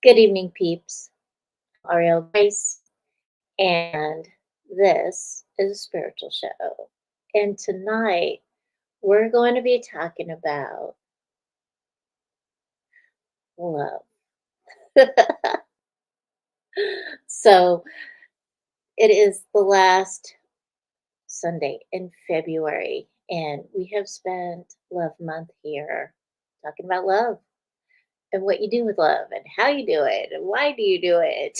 Good evening, peeps. Auriel Grace, and this is a spiritual show. And tonight we're going to be talking about love. So it is the last Sunday in February, and we have spent Love Month here talking about love and what you do with love and how you do it and why do you do it.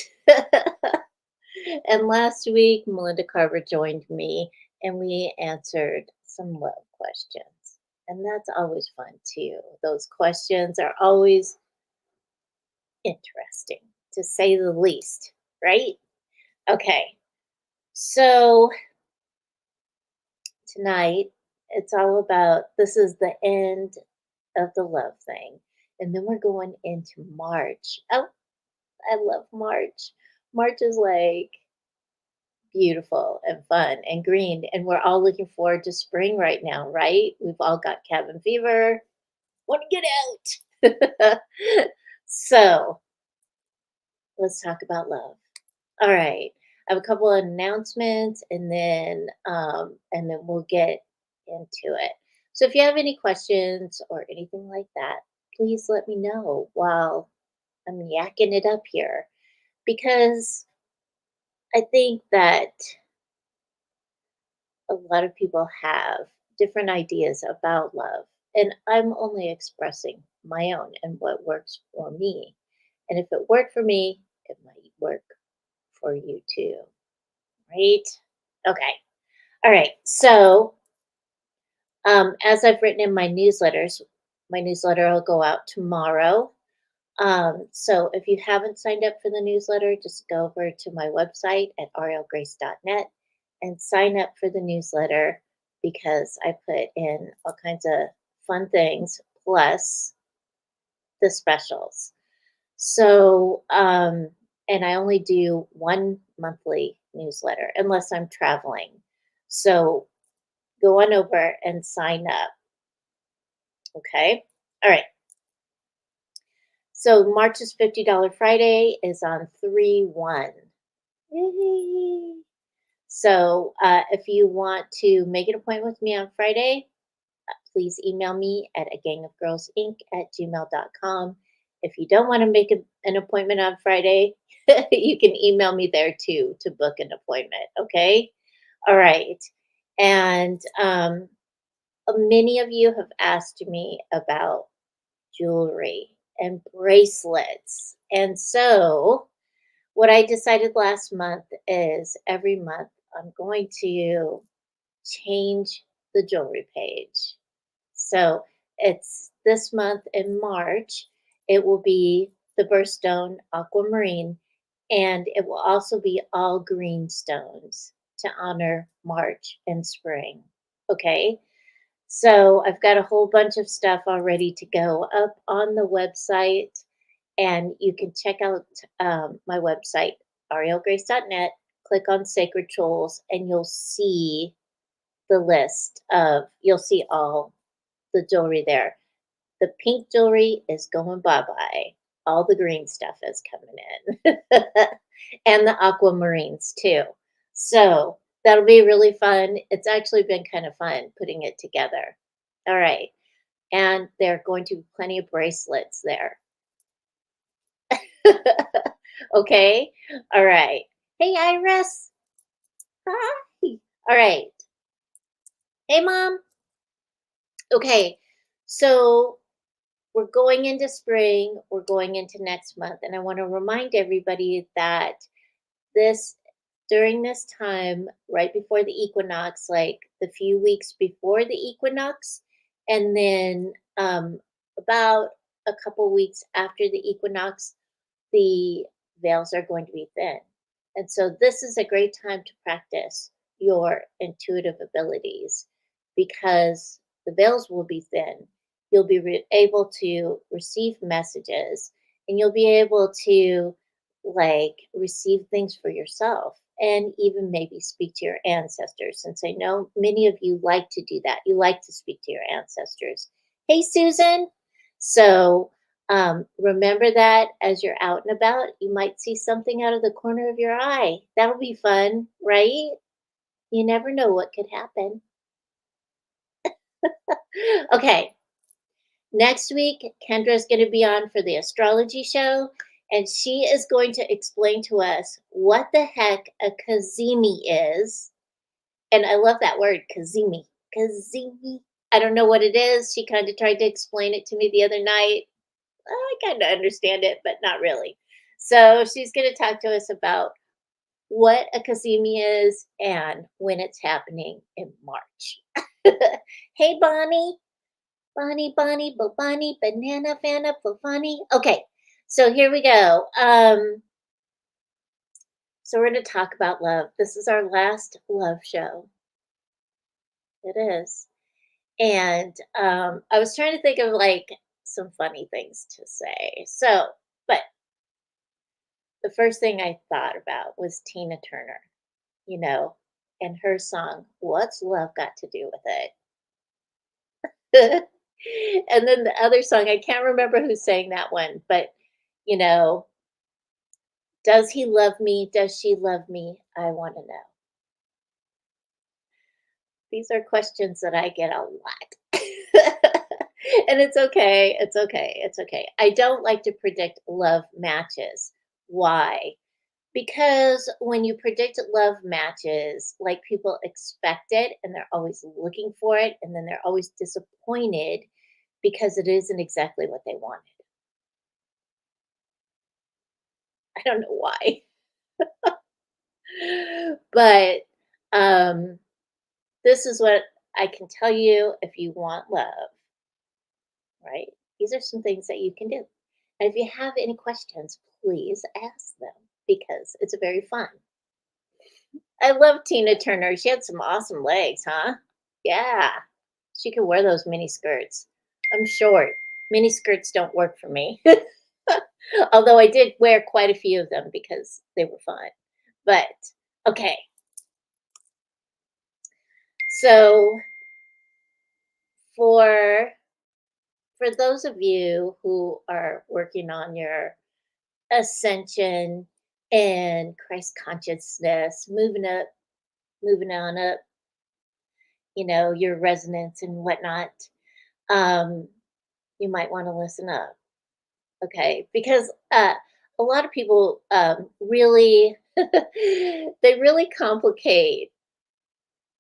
And last week, Melinda Carver joined me and we answered some love questions. And that's always fun too. Those questions are always interesting, to say the least, right? Okay, so tonight it's all about this is the end of the love thing. And then we're going into March. Oh, I love March. March is like beautiful and fun and green. And we're all looking forward to spring right now, right? We've all got cabin fever. Want to get out. So let's talk about love. All right. I have a couple of announcements and then we'll get into it. So if you have any questions or anything like that, please let me know while I'm yakking it up here because I think that a lot of people have different ideas about love, and I'm only expressing my own and what works for me. And if it worked for me, it might work for you too, right? Okay. All right. So, as I've written in my newsletters, my newsletter will go out tomorrow. So if you haven't signed up for the newsletter, just go over to my website at aurielgrace.net and sign up for the newsletter because I put in all kinds of fun things plus the specials. So, and I only do one monthly newsletter unless I'm traveling. So go on over and sign up. Okay. All right. So March's $50 Friday is on 3/1. Yay. So if you want to make an appointment with me on Friday, please email me at agangofgirlsinc@gmail.com. If you don't want to make an appointment on Friday, you can email me there too to book an appointment. Okay. All right. And many of you have asked me about jewelry and bracelets. And so, what I decided last month is every month I'm going to change the jewelry page. So, it's this month in March, it will be the birthstone aquamarine, and it will also be all green stones to honor March and spring. Okay. So I've got a whole bunch of stuff all ready to go up on the website, and you can check out my website, arielgrace.net. Click on Sacred Jewels, and you'll see you'll see all the jewelry there. The pink jewelry is going bye bye. All the green stuff is coming in, and the aquamarines too. So that'll be really fun. It's actually been kind of fun putting it together. All right. And there are going to be plenty of bracelets there. Okay. All right. Hey, Iris. Hi. All right. Hey, Mom. Okay. So we're going into spring, we're going into next month, and I want to remind everybody that this during this time, right before the equinox, like the few weeks before the equinox, and then about a couple weeks after the equinox, the veils are going to be thin. And so this is a great time to practice your intuitive abilities because the veils will be thin. You'll be able to receive messages and you'll be able to like receive things for yourself and even maybe speak to your ancestors since I know many of you like to do that. You like to speak to your ancestors. Hey Susan. So Remember that as you're out and about, you might see something out of the corner of your eye. That'll be fun, right? You never know what could happen. Okay, next week, Kendra's going to be on for the astrology show, and she is going to explain to us what the heck a kazemi is. And I love that word, kazemi. Kazemi. I don't know what it is. She kind of tried to explain it to me the other night. I kind of understand it, but not really. So she's going to talk to us about what a kazemi is and when it's happening in March. Hey, Bonnie. Bonnie, Bonnie, Bonnie, banana, fana, Bonnie. Okay, so here we go. So we're going to talk about love. This is our last love show. It is. And I was trying to think of like some funny things to say. So, but the first thing I thought about was Tina Turner, you know, and her song, What's Love Got to Do with It? And then the other song, I can't remember who sang that one, but, you know, does he love me? Does she love me? I want to know. These are questions that I get a lot. And it's okay. It's okay. It's okay. I don't like to predict love matches. Why? Because when you predict love matches, like people expect it and they're always looking for it, and then they're always disappointed because it isn't exactly what they wanted. I don't know why. But um, this is what I can tell you if you want love, right? These are some things that you can do. And if you have any questions, please ask them because it's very fun. I love Tina Turner. She had some awesome legs, huh? Yeah. She could wear those mini skirts. I'm short. Mini skirts don't work for me. Although I did wear quite a few of them because they were fun. But okay. So for for those of you who are working on your ascension and Christ consciousness, moving on up, your resonance and whatnot, um, you might want to listen up, okay? Because a lot of people really, they really complicate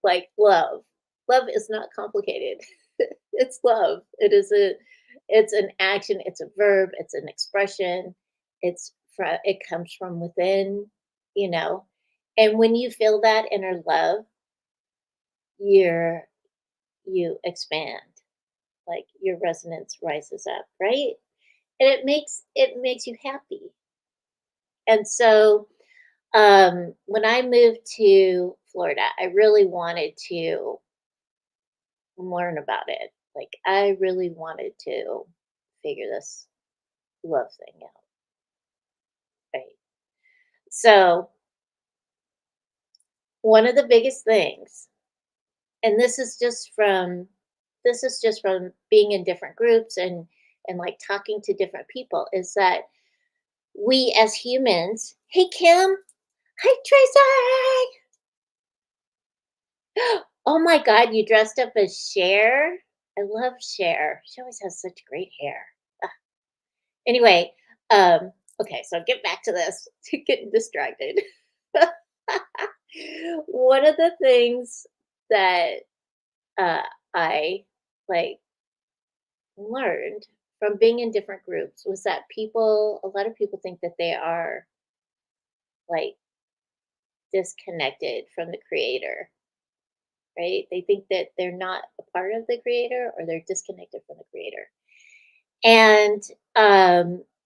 like love. Love is not complicated. It's love. It's an action, it's a verb, it's an expression. It comes from within, you know. And when you feel that inner love, you're you expand. Like your resonance rises up, right? And it makes you happy. And so when I moved to Florida, I really wanted to learn about it. Like I really wanted to figure this love thing out, right? So one of the biggest things, and this is just from being in different groups and like talking to different people, is that we as humans, hey Kim, hi Tracy. Oh my God, you dressed up as Cher. I love Cher. She always has such great hair. Ah, anyway, okay, so get back to this. Getting distracted. One of the things that uh, I like learned from being in different groups was that a lot of people think that they are like disconnected from the creator, right? They think that they're not a part of the creator or they're disconnected from the creator. And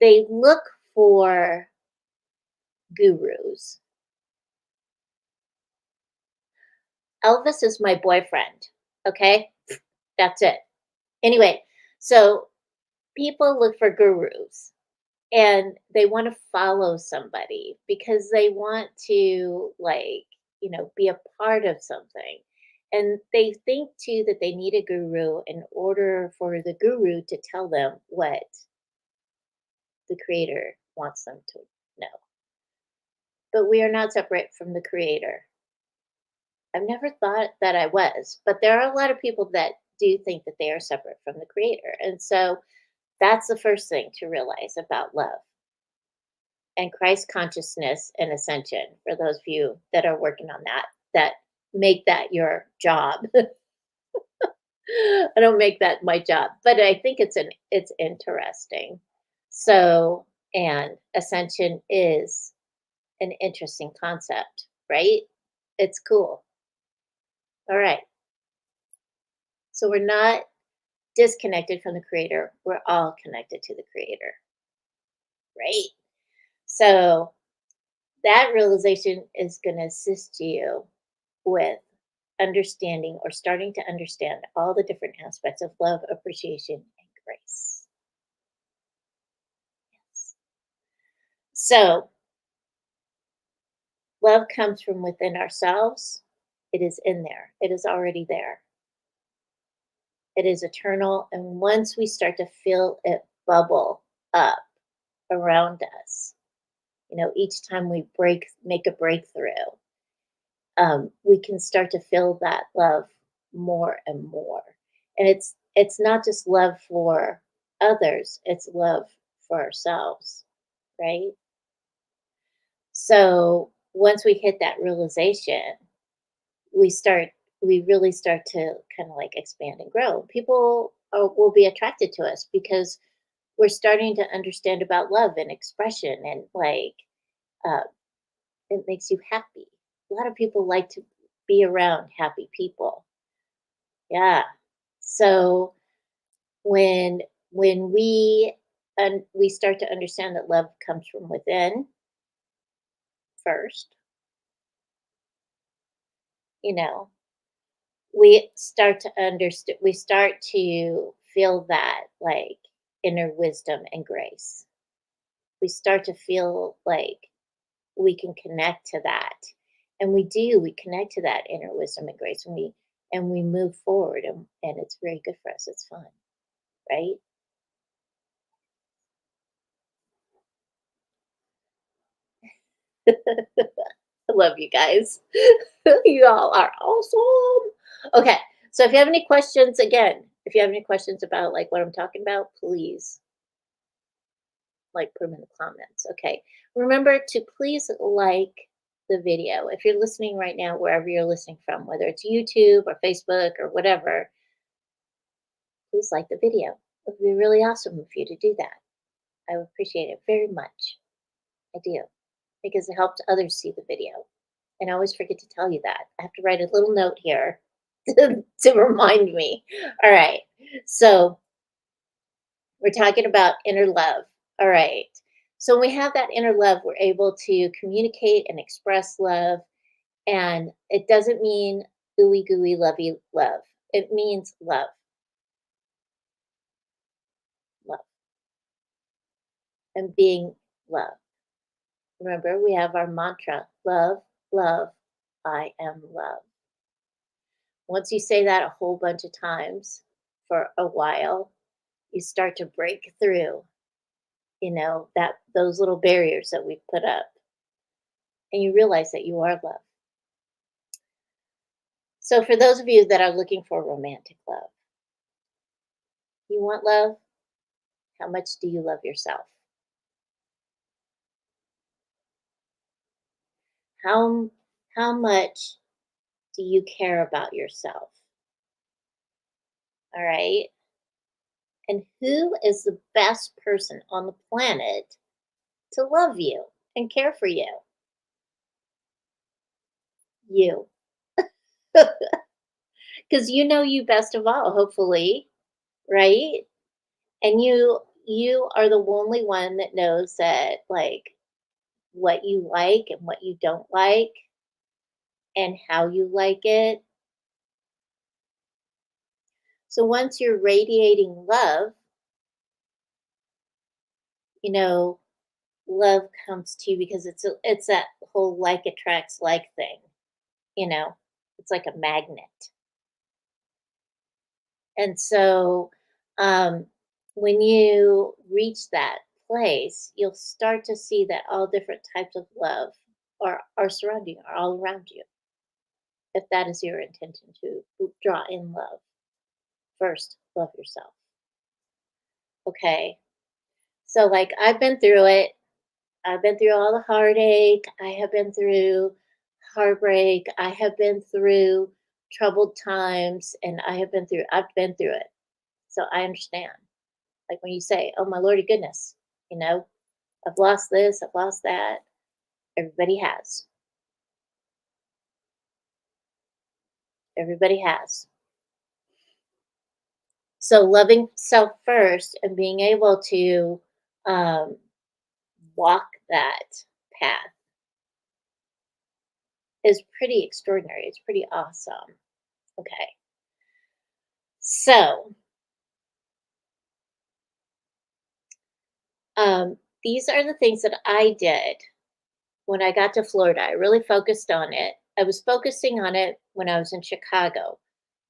they look for gurus. Elvis is my boyfriend. Okay. That's it. Anyway, so people look for gurus and they want to follow somebody because they want to be a part of something, and they think too that they need a guru in order for the guru to tell them what the Creator wants them to know. But we are not separate from the Creator. I've never thought that I was, but there are a lot of people that do think that they are separate from the Creator. And so that's the first thing to realize about love and Christ consciousness and ascension for those of you that are working on that, that make that your job. I don't make that my job, but I think it's interesting. So, and ascension is an interesting concept, right? It's cool. All right. So we're not disconnected from the creator. We're all connected to the creator, right? So that realization is going to assist you with understanding or starting to understand all the different aspects of love, appreciation, and grace. Yes. So love comes from within ourselves. It is in there. It is already there. It is eternal. And once we start to feel it bubble up around us, each time we make a breakthrough, we can start to feel that love more and more. And it's not just love for others; it's love for ourselves, right? So once we hit that realization, we start we really start to kind of like expand and grow. People will be attracted to us because we're starting to understand about love and expression and like uh, it makes you happy. A lot of people like to be around happy people. Yeah. So when we start to understand that love comes from within first, you know, we start to feel that like inner wisdom and grace. We start to feel like we can connect to that. And we connect to that inner wisdom and grace and we move forward and it's very good for us. It's fun, right? I love you guys. You all are awesome. Okay. So if you have any questions, again, if you have any questions about like what I'm talking about, please like put them in the comments. Okay. Remember to please like the video. If you're listening right now, wherever you're listening from, whether it's YouTube or Facebook or whatever, please like the video. It would be really awesome of you to do that. I would appreciate it very much. I do. Because it helps others see the video. And I always forget to tell you that. I have to write a little note here to remind me. All right. So we're talking about inner love. All right. So when we have that inner love, we're able to communicate and express love. And it doesn't mean ooey gooey lovey love. It means love, love, and being love. Remember, we have our mantra love, love, I am love. Once you say that a whole bunch of times for a while, you start to break through, that those little barriers that we've put up, and you realize that you are love. So, for those of you that are looking for romantic love, you want love? How much do you love yourself? How how much do you care about yourself? All right. And who is the best person on the planet to love you and care for you? You. Because you know you best of all, hopefully, right? And you are the only one that knows that like what you like and what you don't like and how you like it. So once you're radiating love, you know, love comes to you because it's that whole like attracts like thing, you know. It's like a magnet. And so when you reach that place, you'll start to see that all different types of love are surrounding, are all around you. If that is your intention to draw in love, first love yourself. Okay. So, like, I've been through it. I've been through all the heartache. I have been through heartbreak. I have been through troubled times, and I've been through it. So I understand. Like when you say, "Oh my lordy goodness," you know, I've lost this, I've lost that. Everybody has. Everybody has. So loving self first and being able to um, walk that path is pretty extraordinary. It's pretty awesome. Okay. So these are the things that I did when I got to Florida. I really focused on it. I was focusing on it when I was in Chicago,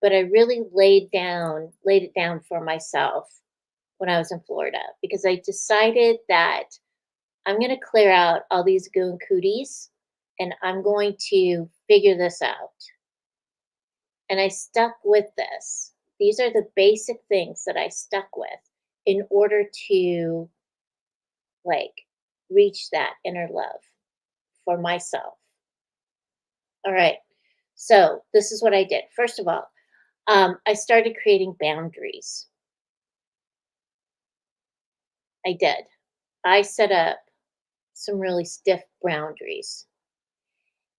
but I really laid it down for myself when I was in Florida because I decided that I'm going to clear out all these goon cooties and I'm going to figure this out. And I stuck with this. These are the basic things that I stuck with in order to like reach that inner love for myself. All right. So this is what I did. First of all, I started creating boundaries. I did. I set up some really stiff boundaries.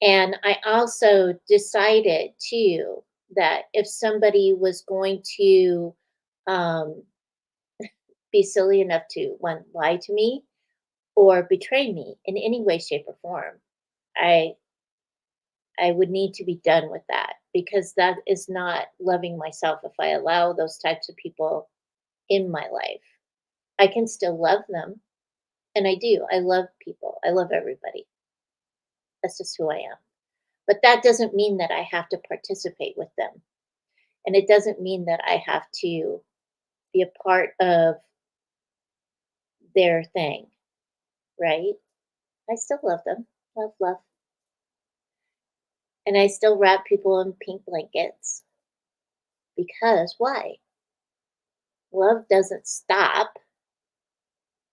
And I also decided too that if somebody was going to um, be silly enough to one lie to me or betray me in any way, shape, or form, I I would need to be done with that because that is not loving myself if I allow those types of people in my life. I can still love them, and I do. I love people. I love everybody. That's just who I am. But that doesn't mean that I have to participate with them. And it doesn't mean that I have to be a part of their thing, right? I still love them. Love, love. And I still wrap people in pink blankets because why? Love doesn't stop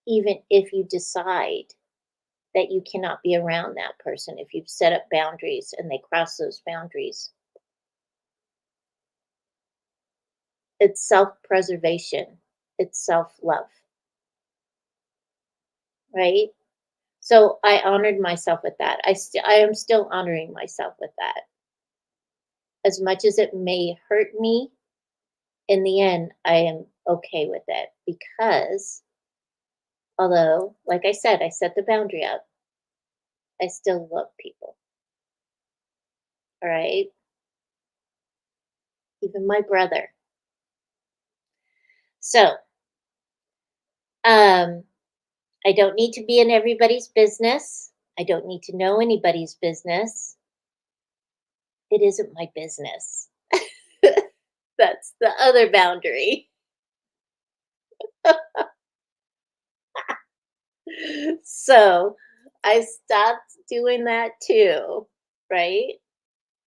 even if you decide that you cannot be around that person if you've set up boundaries and they cross those boundaries. It's self-preservation. It's self-love, right? So I honored myself with that. I am still honoring myself with that. As much as it may hurt me, in the end, I am okay with it because although, like I said, I set the boundary up, I still love people. All right. Even my brother. So, um, I don't need to be in everybody's business. I don't need to know anybody's business. It isn't my business. That's the other boundary. So I stopped doing that too, right?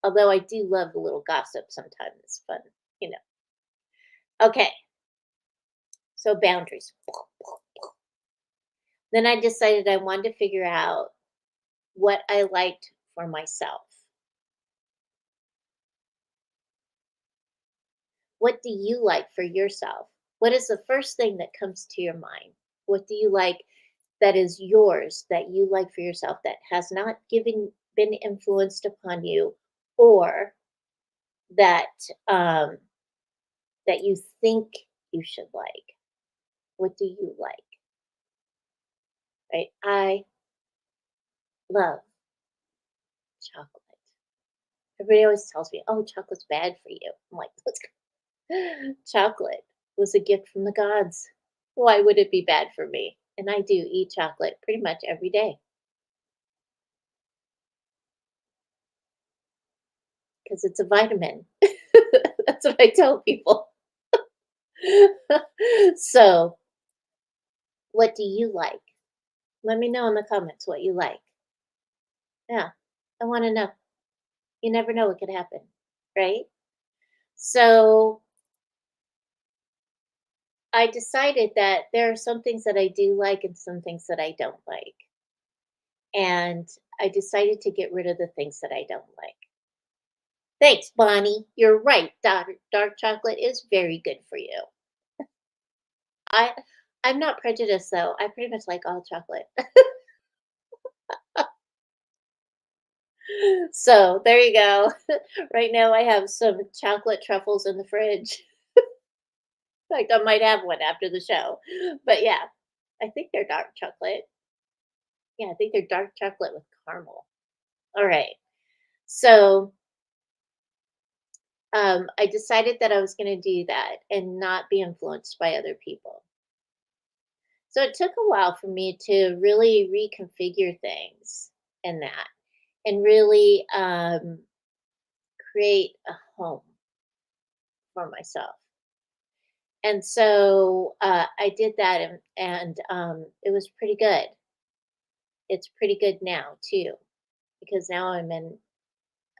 Although I do love a little gossip sometimes. It's fun, you know. Okay, so boundaries. Then I decided I wanted to figure out what I liked for myself. What do you like for yourself? What is the first thing that comes to your mind? What do you like that is yours that you like for yourself that has not been influenced upon you or that um that you think you should like? What do you like? Right? I love chocolate. Everybody always tells me, "Oh, chocolate's bad for you." I'm like, chocolate was a gift from the gods. Why would it be bad for me? And I do eat chocolate pretty much every day because it's a vitamin. That's what I tell people. So What do you like? Let me know in the comments what you like. Yeah, I want to know. You never know what could happen, right? So I decided that there are some things that I do like and some things that I don't like. And I decided to get rid of the things that I don't like. Thanks, Bonnie. You're right. Dark chocolate is very good for you. I I'm not prejudiced though. I pretty much like all chocolate. So there you go. Right now I have some chocolate truffles in the fridge. Like I might have one after the show. But yeah, I think they're dark chocolate. Yeah, I think they're dark chocolate with caramel. All right. So I decided that I was going to do that and not be influenced by other people. So it took a while for me to really reconfigure things in that and really create a home for myself. And so I did that, and it was pretty good. It's pretty good now too, because now I'm in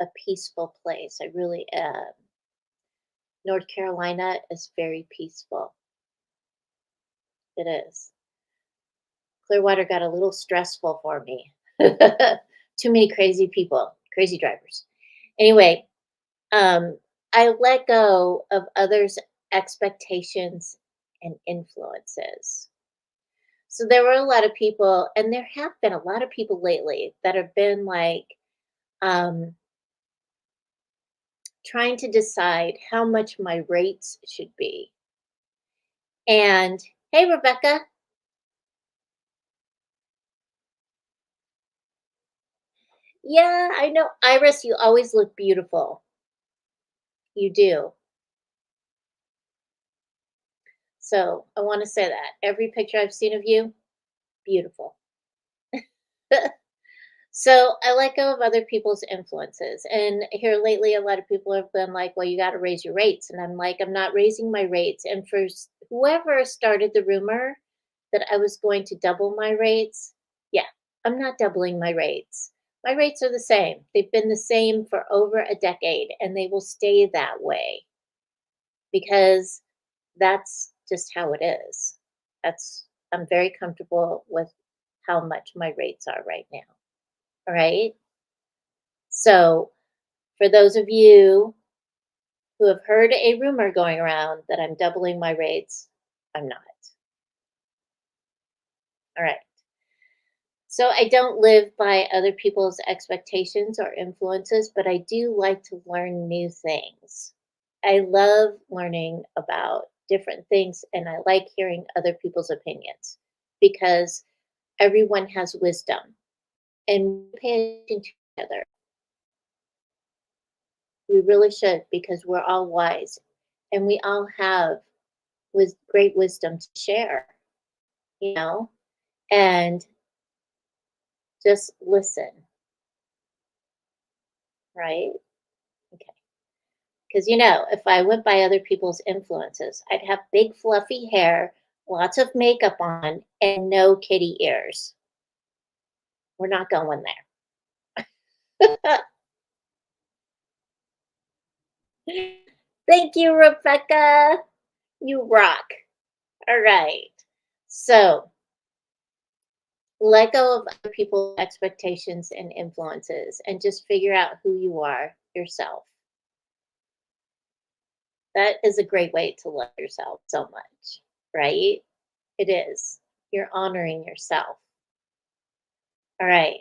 a peaceful place. I really am. North Carolina is very peaceful. It is. Clearwater got a little stressful for me. Too many crazy people, crazy drivers. Anyway, I let go of others' expectations and influences. So there were a lot of people, and there have been a lot of people lately that have been like um, trying to decide how much my rates should be. And hey, Rebecca, yeah, I know, Iris, you always look beautiful. You do. So I want to say that every picture I've seen of you, beautiful. So I let go of other people's influences. And here lately, a lot of people have been like, well, you got to raise your rates. And I'm like, I'm not raising my rates. And for whoever started the rumor that I was going to double my rates, yeah, I'm not doubling my rates. My rates are the same. They've been the same for over a decade and they will stay that way because that's just how it is. I'm very comfortable with how much my rates are right now. All right. So, for those of you who have heard a rumor going around that I'm doubling my rates, I'm not. All right. So, I don't live by other people's expectations or influences, but I do like to learn new things. I love learning about different things and I like hearing other people's opinions because everyone has wisdom and we pay attention to each other. We really should because we're all wise and we all have with great wisdom to share, you know, and just listen, right? Okay. Because, if I went by other people's influences, I'd have big fluffy hair, lots of makeup on, and no kitty ears. We're not going there. Thank you, Rebecca. You rock. All right. So, let go of other people's expectations and influences and just figure out who you are yourself. That is a great way to love yourself so much, right? It is. You're honoring yourself. All right.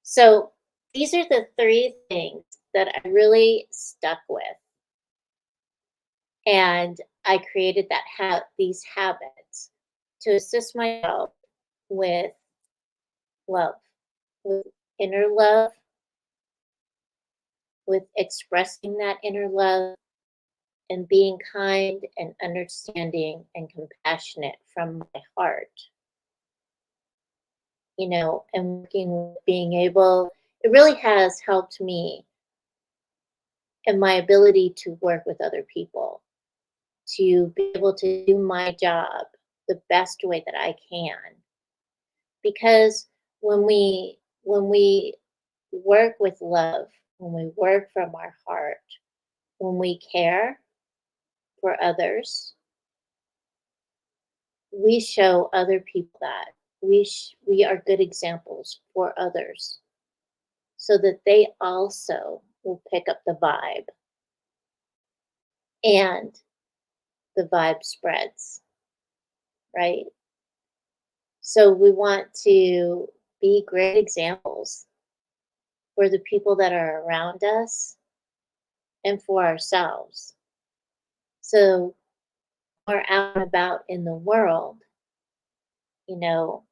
So these are the three things that I really stuck with. And I created these habits to assist myself with love, with inner love, with expressing that inner love and being kind and understanding and compassionate from my heart, and working with being able, it really has helped me in my ability to work with other people, to be able to do my job the best way that I can. Because when we work with love, when we work from our heart, when we care for others, we show other people that we are good examples for others so that they also will pick up the vibe and the vibe spreads, right? So we want to be great examples for the people that are around us and for ourselves. So we're out and about in the world, you know,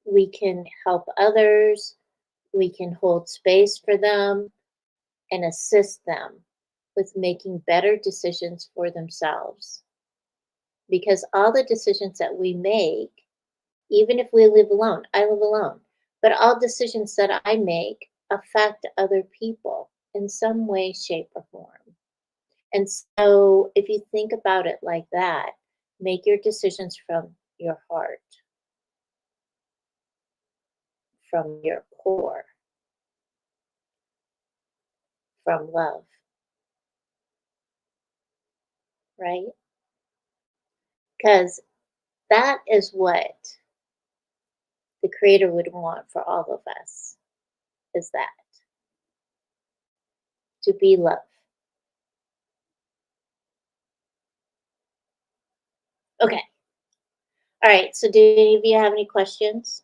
we can help others, we can hold space for them and assist them with making better decisions for themselves. Because all the decisions that we make, even if we live alone, I live alone, but all decisions that I make affect other people in some way, shape, or form. And so if you think about it like that, make your decisions from your heart, from your core, from love, right? Because that is what the creator would want for all of us, is that to be love. Okay. All right. So do any of you have any questions?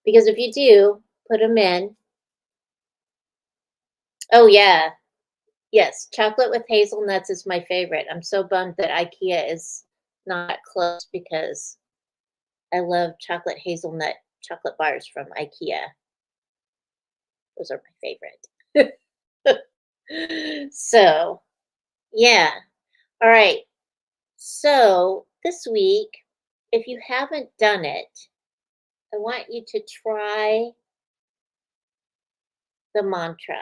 Because if you do, put them in. Oh yeah. Yes, chocolate with hazelnuts is my favorite. I'm so bummed that IKEA is not close because I love chocolate hazelnut chocolate bars from IKEA. Those are my favorite. So, yeah. All right. So, this week, if you haven't done it, I want you to try the mantra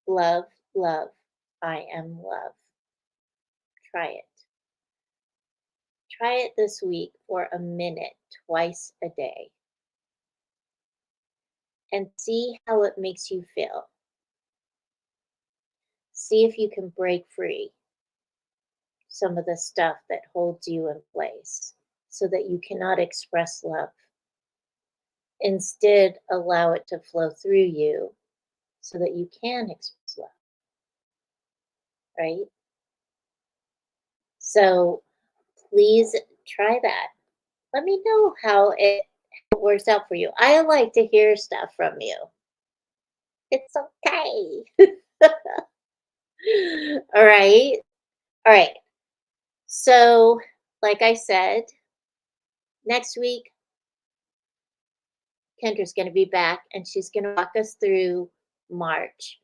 love, love, I am love. Try it. Try it this week for a minute, twice a day, and see how it makes you feel. See if you can break free some of the stuff that holds you in place so that you cannot express love. Instead, allow it to flow through you so that you can express love, right? So please try that. Let me know how it works out for you. I like to hear stuff from you. It's okay. All right. All right. So, like I said, next week, Kendra's going to be back and she's going to walk us through March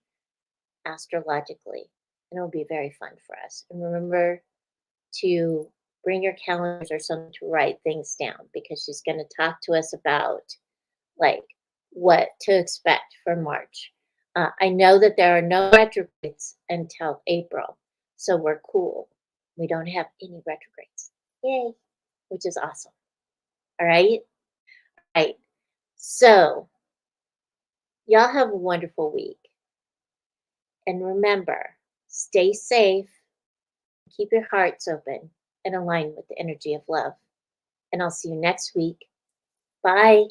astrologically. And it'll be very fun for us. And remember to bring your calendars or something to write things down because she's going to talk to us about like what to expect for March. I know that there are no retrogrades until April, so we're cool. We don't have any retrogrades. Yay, which is awesome. All right. All right. So, y'all have a wonderful week. And remember, stay safe, keep your hearts open, and align with the energy of love. And I'll see you next week. Bye.